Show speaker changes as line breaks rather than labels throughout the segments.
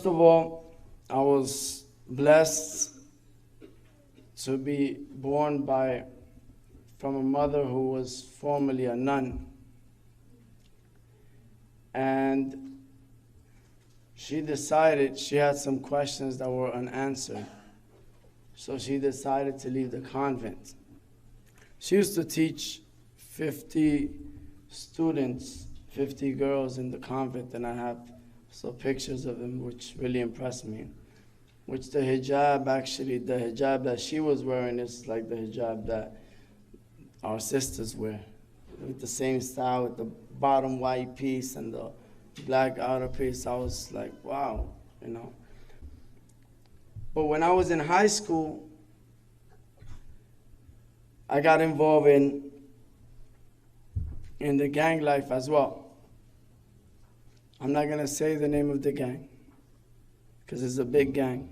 First of all, I was blessed to be born from a mother who was formerly a nun. And she decided she had some questions that were unanswered. So she decided to leave the convent. She used to teach 50 students, 50 girls in the convent, and I have pictures of them, which really impressed me. Which the hijab that she was wearing is like the hijab that our sisters wear, with the same style, with the bottom white piece and the black outer piece. I was like, wow, you know. But when I was in high school, I got involved in the gang life as well. I'm not going to say the name of the gang, because it's a big gang.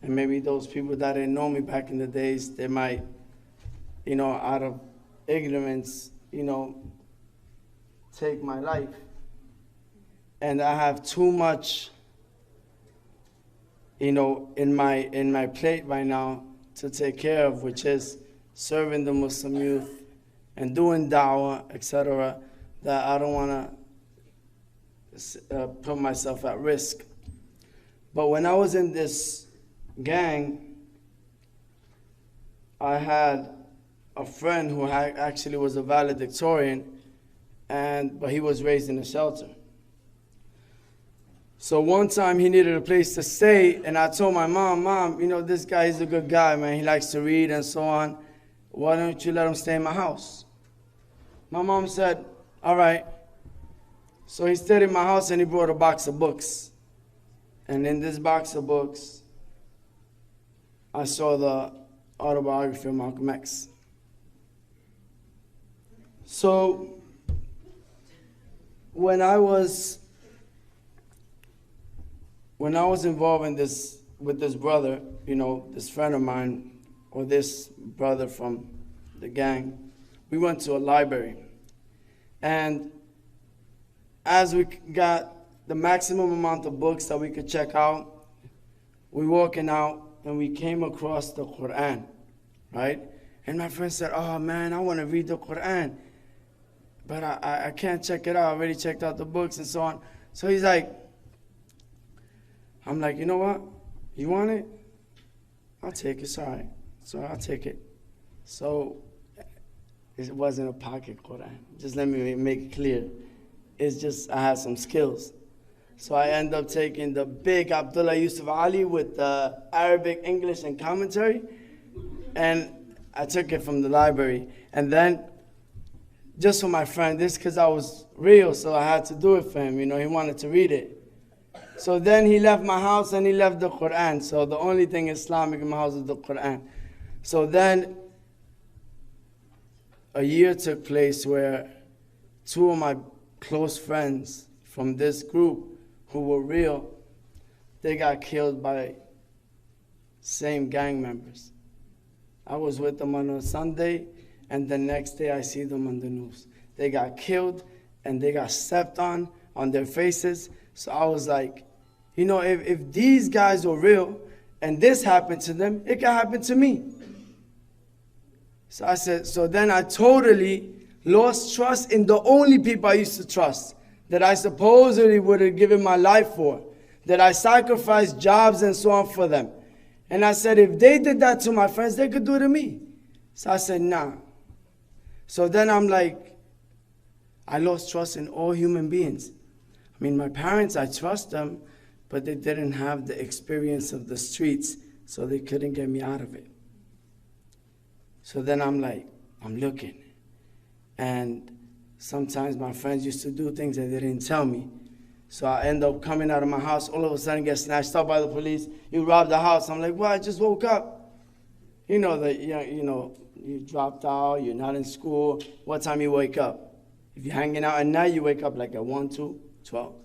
And maybe those people that didn't know me back in the days, they might, you know, out of ignorance, you know, take my life. And I have too much, you know, in my plate right now to take care of, which is serving the Muslim youth and doing da'wah, etc., that I don't want to put myself at risk. But when I was in this gang, I had a friend who actually was a valedictorian, but he was raised in a shelter. So one time he needed a place to stay, and I told my mom, you know, this guy is a good guy, man. He likes to read and so on. Why don't you let him stay in my house? My mom said, all right. So he stayed in my house and he brought a box of books. And in this box of books, I saw the autobiography of Malcolm X. So when I was involved in this with this brother, you know, this friend of mine, or this brother from the gang, we went to a library. And as we got the maximum amount of books that we could check out, we walking out and we came across the Quran, right? And my friend said, oh man, I want to read the Quran, but I can't check it out. I already checked out the books and so on. So he's like, I'm like, you know what? You want it? I'll take it. It's all right. So I'll take it. So it wasn't a pocket Quran. Just let me make it clear. It's just I had some skills. So I ended up taking the big Abdullah Yusuf Ali with the Arabic, English, and commentary. And I took it from the library. And then, just for my friend, this because I was real, so I had to do it for him. You know, he wanted to read it. So then he left my house and he left the Quran. So the only thing Islamic in my house is the Quran. So then a year took place where two of my close friends from this group who were real, they got killed by same gang members. I was with them on a Sunday, and the next day I see them on the news. They got killed and they got stepped on their faces. So I was like, you know, if these guys were real and this happened to them, it can happen to me. So I said, so then I totally lost trust in the only people I used to trust, that I supposedly would have given my life for, that I sacrificed jobs and so on for them. And I said, if they did that to my friends, they could do it to me. So I said, nah. So then I'm like, I lost trust in all human beings. I mean, my parents, I trust them, but they didn't have the experience of the streets, so they couldn't get me out of it. So then I'm like, I'm looking. And sometimes my friends used to do things that they didn't tell me. So I end up coming out of my house, all of a sudden get snatched up by the police. You robbed the house. I'm like, well, I just woke up. You know that, you dropped out, you're not in school. What time you wake up? If you're hanging out at night, you wake up like at 1, 2, 12,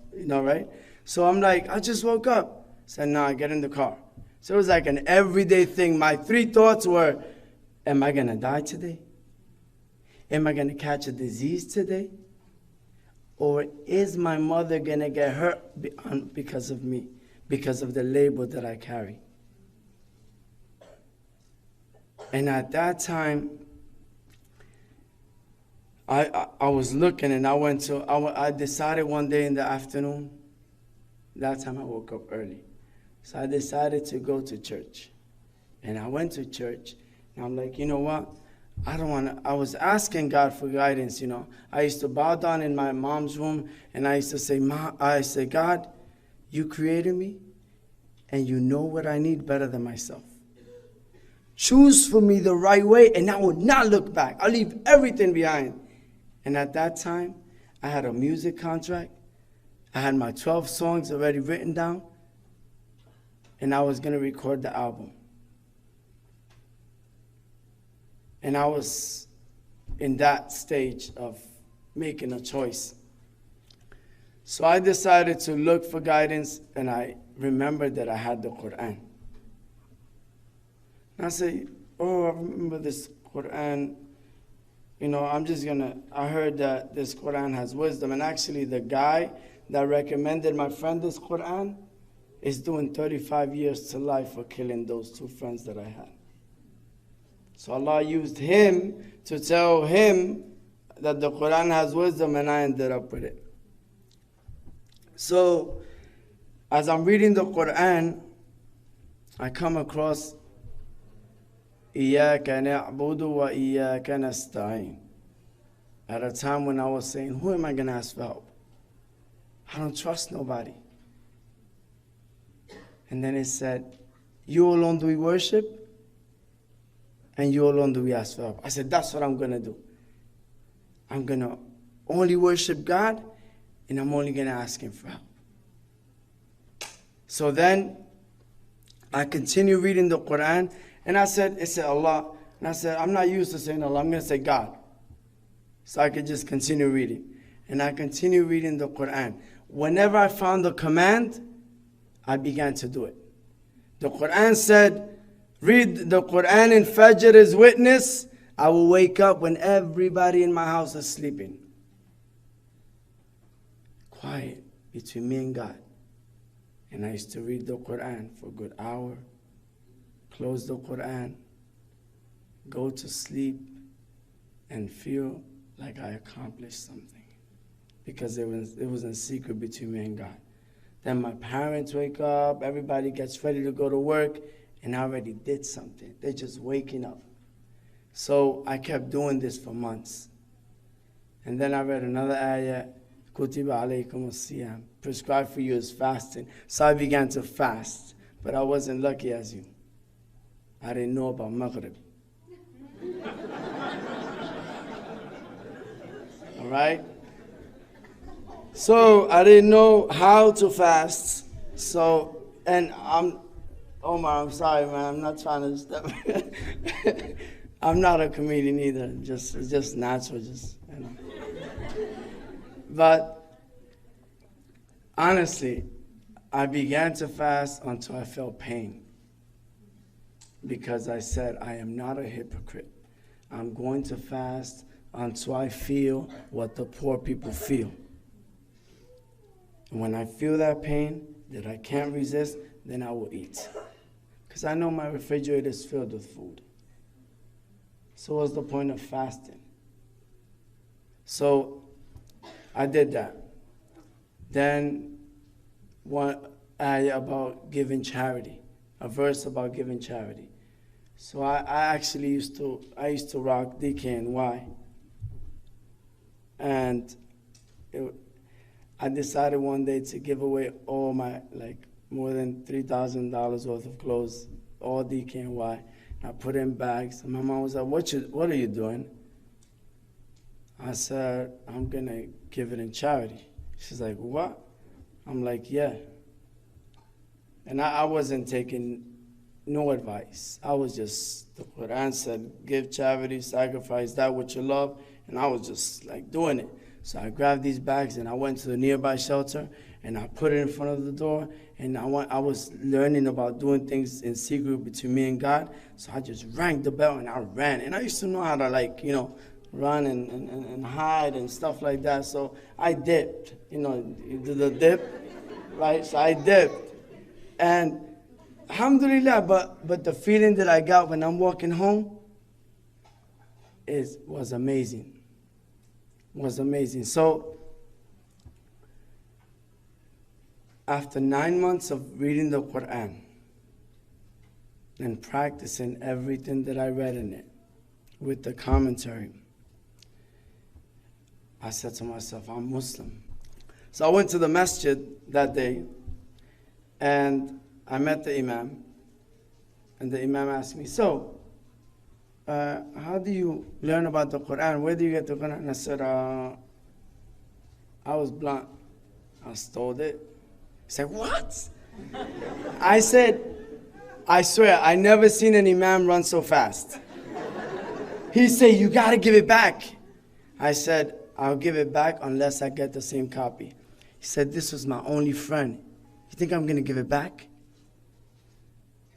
right? So I'm like, I just woke up. I said, nah, get in the car. So it was like an everyday thing. My 3 thoughts were, am I gonna die today? Am I gonna catch a disease today? Or is my mother going to get hurt because of me, because of the label that I carry? And at that time, I was looking, and I decided one day in the afternoon, that time I woke up early. So I decided to go to church. And I went to church, and I'm like, you know what? I was asking God for guidance, I used to bow down in my mom's room, and I used to say, God, you created me, and you know what I need better than myself. Choose for me the right way, and I will not look back. I'll leave everything behind. And at that time, I had a music contract. I had my 12 songs already written down, and I was going to record the album. And I was in that stage of making a choice. So I decided to look for guidance, and I remembered that I had the Quran. And I say, I remember this Quran. I heard that this Quran has wisdom. And actually, the guy that recommended my friend this Quran is doing 35 years to life for killing those 2 friends that I had. So Allah used him to tell him that the Quran has wisdom, and I ended up with it. So, as I'm reading the Quran, I come across إِيَّاكَ نَعْبُدُ وَإِيَّاكَ نَسْتَعِينُ. At a time when I was saying, who am I going to ask for help? I don't trust nobody. And then it said, you alone do we worship, and you alone do we ask for help. I said, that's what I'm going to do. I'm going to only worship God, and I'm only going to ask Him for help. So then, I continue reading the Quran, and it said Allah, and I said, I'm not used to saying Allah, I'm going to say God. So I could just continue reading. And I continue reading the Quran. Whenever I found the command, I began to do it. The Quran said, read the Quran in Fajr as witness. I will wake up when everybody in my house is sleeping. Quiet between me and God. And I used to read the Quran for a good hour, close the Quran, go to sleep, and feel like I accomplished something. Because it was in secret between me and God. Then my parents wake up, everybody gets ready to go to work, and I already did something. They're just waking up. So I kept doing this for months. And then I read another ayah, Kutiba alaykum as-siyam, prescribed for you is fasting. So I began to fast, but I wasn't lucky as you. I didn't know about Maghrib. All right? So I didn't know how to fast. So, and Omar, I'm sorry, man. I'm not trying to step. I'm not a comedian either. It's just natural, But honestly, I began to fast until I felt pain. Because I said, I am not a hypocrite. I'm going to fast until I feel what the poor people feel. And when I feel that pain that I can't resist, then I will eat. Because I know my refrigerator is filled with food. So what's the point of fasting? So I did that. Then one ayah about giving charity, a verse about giving charity. So I actually used to rock DKNY. And I decided one day to give away all my, more than $3,000 worth of clothes, all DKNY. I put in bags. And my mom was like, what are you doing? I said, I'm going to give it in charity. She's like, what? I'm like, yeah. And I wasn't taking no advice. I was just, the Quran said, give charity, sacrifice that which you love. And I was just doing it. So I grabbed these bags and I went to the nearby shelter and I put it in front of the door. And I was learning about doing things in secret between me and God. So I just rang the bell and I ran. And I used to know how to run and hide and stuff like that. So I dipped, you do the dip, right? So I dipped. And alhamdulillah, but the feeling that I got when I'm walking home was amazing. Was amazing. So after 9 months of reading the Quran and practicing everything that I read in it with the commentary, I said to myself, I'm Muslim. So I went to the Masjid that day and I met the Imam. And the Imam asked me, so, how do you learn about the Quran? Where do you get the Quran? And I said, I was blunt. I stole it. He said, what? I said, I swear, I never seen an Imam run so fast. He said, you got to give it back. I said, I'll give it back unless I get the same copy. He said, this was my only friend. You think I'm going to give it back?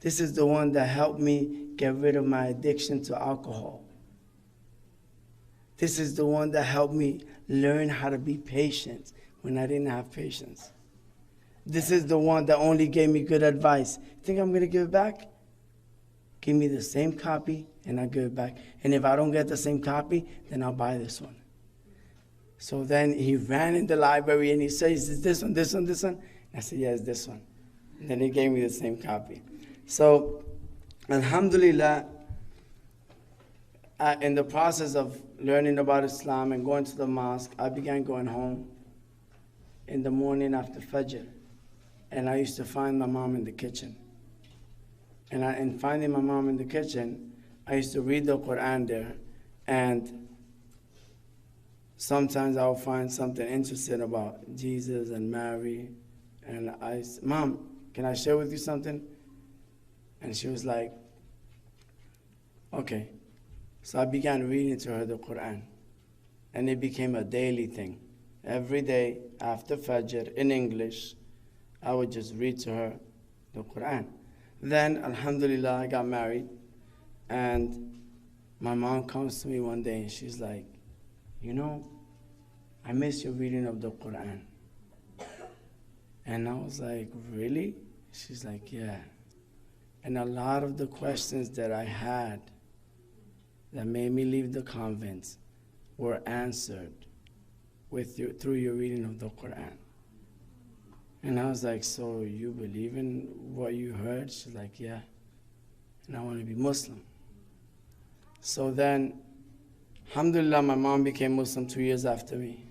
This is the one that helped me get rid of my addiction to alcohol. This is the one that helped me learn how to be patient when I didn't have patience. This is the one that only gave me good advice. You think I'm going to give it back? Give me the same copy and I'll give it back. And if I don't get the same copy, then I'll buy this one. So then he ran in the library and he says, is this one, this one, this one? I said, yeah, it's this one. And then he gave me the same copy. So, alhamdulillah, in the process of learning about Islam and going to the mosque, I began going home in the morning after Fajr. And I used to find my mom in the kitchen. And finding my mom in the kitchen, I used to read the Quran there. And sometimes I would find something interesting about Jesus and Mary. And I said, Mom, can I share with you something? And she was like, okay. So I began reading to her the Quran. And it became a daily thing. Every day after Fajr in English, I would just read to her the Quran. Then, alhamdulillah, I got married. And my mom comes to me one day and she's like, I miss your reading of the Quran. And I was like, really? She's like, yeah. And a lot of the questions that I had that made me leave the convent were answered through your reading of the Quran. And I was like, so you believe in what you heard? She's like, yeah. And I want to be Muslim. So then, alhamdulillah, my mom became Muslim 2 years after me.